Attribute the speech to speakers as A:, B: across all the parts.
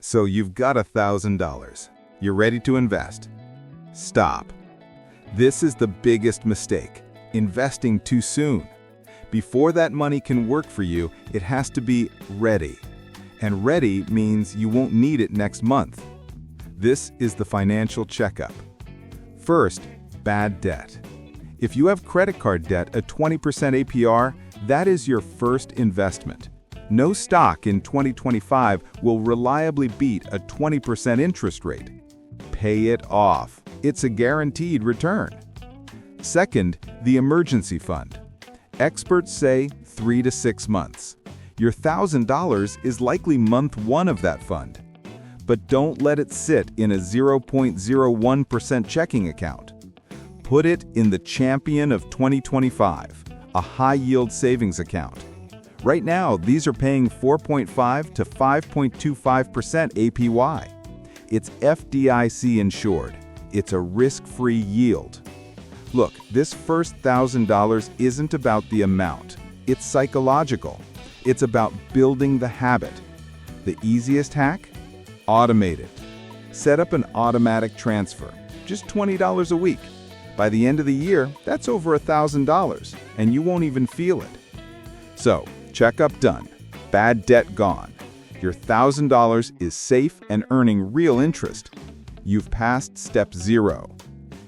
A: So you've got $1,000. You're ready to invest. Stop. This is the biggest mistake, investing too soon. Before that money can work for you, it has to be ready. And ready means you won't need it next month. This is the financial checkup. First, bad debt. If you have credit card debt at 20% APR, that is your first investment. No stock in 2025 will reliably beat a 20% interest rate. Pay it off. It's a guaranteed return. Second, the emergency fund. Experts say 3 to 6 months. Your $1,000 is likely month 1 of that fund. But don't let it sit in a 0.01% checking account. Put it in the champion of 2025, a high-yield savings account. Right now, these are paying 4.5 to 5.25% APY. It's FDIC insured. It's a risk-free yield. Look, this first $1,000 isn't about the amount. It's psychological. It's about building the habit. The easiest hack? Automate it. Set up an automatic transfer, just $20 a week. By the end of the year, that's over $1,000, and you won't even feel it. So, checkup done. Bad debt gone. Your $1,000 is safe and earning real interest. You've passed step 0.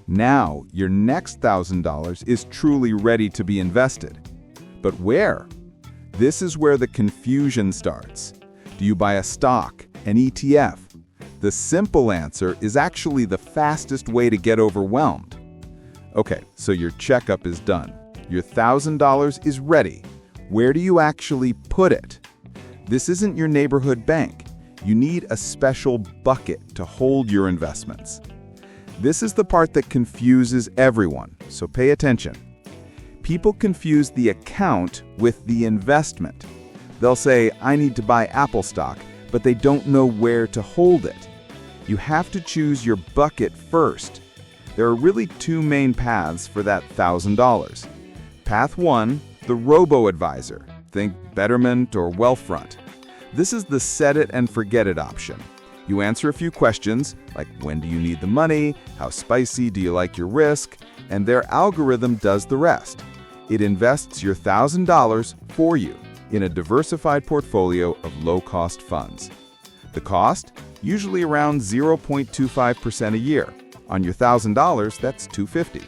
A: Now, your next $1,000 is truly ready to be invested. But where? This is where the confusion starts. Do you buy a stock, an ETF? The simple answer is actually the fastest way to get overwhelmed. Okay, so your checkup is done. Your $1,000 is ready. Where do you actually put it? This isn't your neighborhood bank. You need a special bucket to hold your investments. This is the part that confuses everyone, so pay attention. People confuse the account with the investment. They'll say, I need to buy Apple stock, but they don't know where to hold it. You have to choose your bucket first. There are really 2 main paths for that $1,000. Path 1, the robo-advisor. Think Betterment or Wealthfront. This is the set it and forget it option. You answer a few questions, like when do you need the money, how spicy do you like your risk, and their algorithm does the rest. It invests your $1,000 for you in a diversified portfolio of low-cost funds. The cost? Usually around 0.25% a year. On your $1,000, that's $250.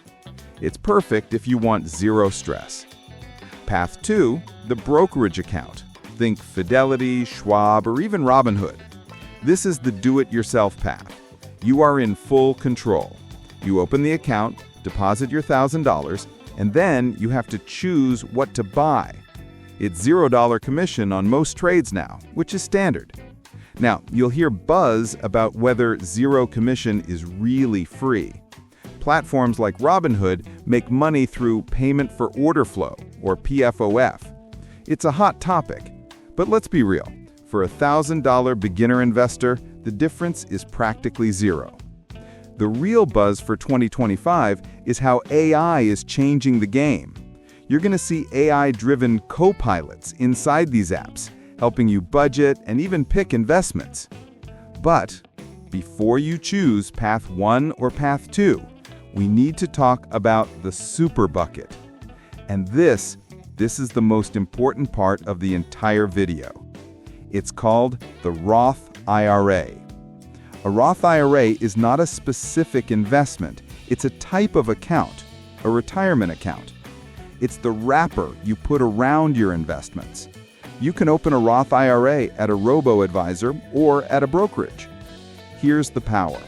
A: It's perfect if you want zero stress. Path 2, the brokerage account. Think Fidelity, Schwab, or even Robinhood. This is the do-it-yourself path. You are in full control. You open the account, deposit your $1,000, and then you have to choose what to buy. It's $0 commission on most trades now, which is standard. Now, you'll hear buzz about whether zero commission is really free. Platforms like Robinhood make money through payment for order flow, or PFOF. It's a hot topic, but let's be real. For a $1,000 beginner investor, the difference is practically zero. The real buzz for 2025 is how AI is changing the game. You're going to see AI-driven co-pilots inside these apps, helping you budget and even pick investments. But before you choose path 1 or path 2, we need to talk about the super bucket. And this is the most important part of the entire video. It's called the Roth IRA. A Roth IRA is not a specific investment. It's a type of account, a retirement account. It's the wrapper you put around your investments. You can open a Roth IRA at a robo-advisor or at a brokerage. Here's the power.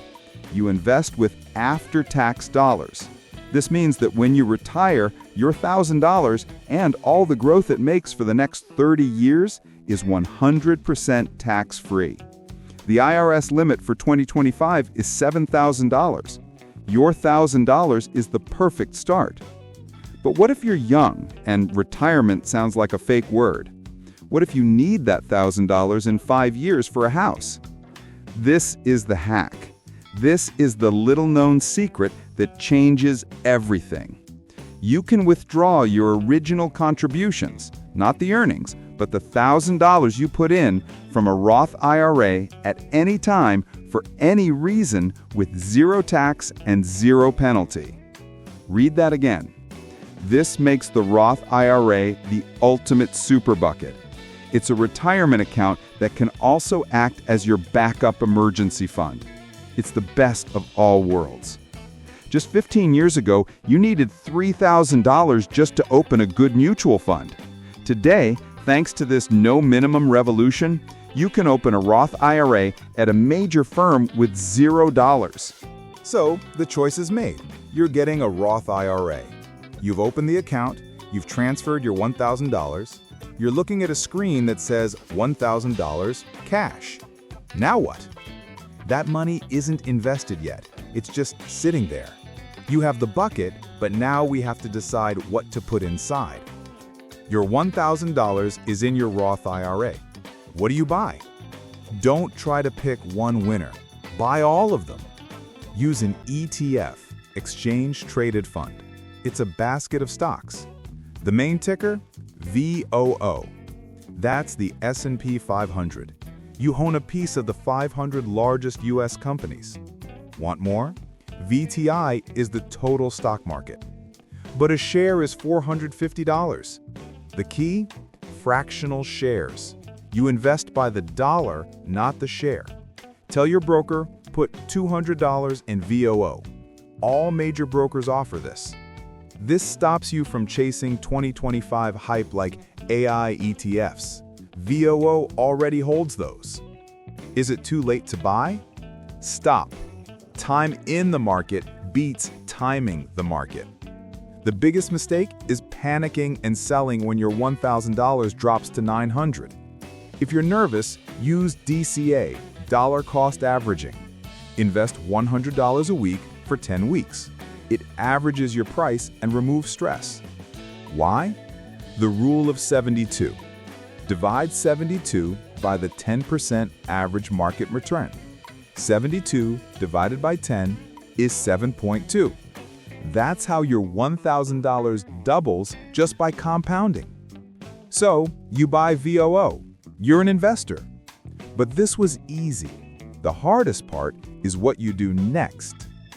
A: You invest with after-tax dollars. This means that when you retire, your $1,000 and all the growth it makes for the next 30 years is 100% tax-free. The IRS limit for 2025 is $7,000. Your $1,000 is the perfect start. But what if you're young and retirement sounds like a fake word? What if you need that $1,000 in 5 years for a house? This is the hack. This is the little-known secret that changes everything. You can withdraw your original contributions, not the earnings,
B: but the $1,000 you put in from a Roth IRA at any time for any reason with zero tax and zero penalty. Read that again. This makes the Roth IRA the ultimate super bucket. It's a retirement account that can also act as your backup emergency fund. It's the best of all worlds. Just 15 years ago, you needed $3,000 just to open a good mutual fund. Today, thanks to this no minimum revolution, you can open a Roth IRA at a major firm with $0.
A: So, the choice is made. You're getting a Roth IRA. You've opened the account, you've transferred your $1,000, you're looking at a screen that says $1,000 cash. Now what? That money isn't invested yet. It's just sitting there. You have the bucket, but now we have to decide what to put inside. Your $1,000 is in your Roth IRA. What do you buy? Don't try to pick one winner. Buy all of them. Use an ETF, Exchange Traded Fund. It's a basket of stocks. The main ticker? VOO. That's the S&P 500. You own a piece of the 500 largest U.S. companies. Want more? VTI is the total stock market. But a share is $450. The key? Fractional shares. You invest by the dollar, not the share. Tell your broker, put $200 in VOO. All major brokers offer this. This stops you from chasing 2025 hype like AI ETFs. VOO already holds those. Is it too late to buy? Stop. Time in the market beats timing the market. The biggest mistake is panicking and selling when your $1,000 drops to $900. If you're nervous, use DCA, dollar cost averaging. Invest $100 a week for 10 weeks. It averages your price and removes stress. Why? The rule of 72. Divide 72 by the 10% average market return. 72 divided by 10 is 7.2. That's how your $1,000 doubles just by compounding. So, you buy VOO. You're an investor. But this was easy. The hardest part is what you do next.